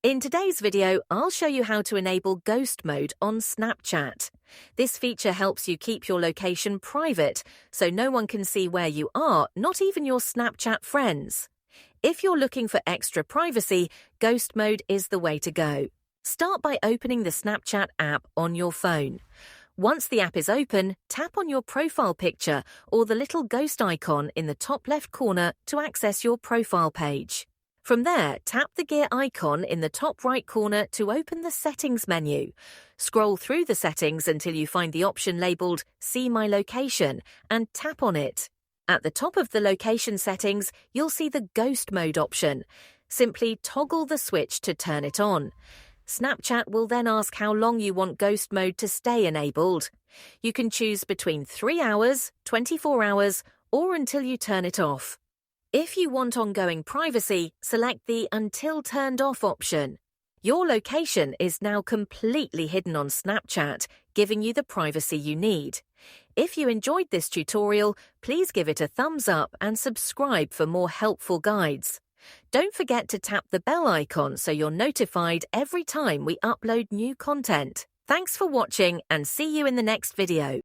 In today's video, I'll show you how to enable ghost mode on Snapchat. This feature helps you keep your location private, so no one can see where you are, not even your Snapchat friends. If you're looking for extra privacy, ghost mode is the way to go. Start by opening the Snapchat app on your phone. Once the app is open, tap on your profile picture or the little ghost icon in the top left corner to access your profile page. From there, tap the gear icon in the top right corner to open the Settings menu. Scroll through the settings until you find the option labeled See My Location and tap on it. At the top of the location settings, you'll see the Ghost Mode option. Simply toggle the switch to turn it on. Snapchat will then ask how long you want Ghost Mode to stay enabled. You can choose between 3 hours, 24 hours, or until you turn it off. If you want ongoing privacy, select the Until Turned Off option. Your location is now completely hidden on Snapchat, giving you the privacy you need. If you enjoyed this tutorial, please give it a thumbs up and subscribe for more helpful guides. Don't forget to tap the bell icon so you're notified every time we upload new content. Thanks for watching and see you in the next video.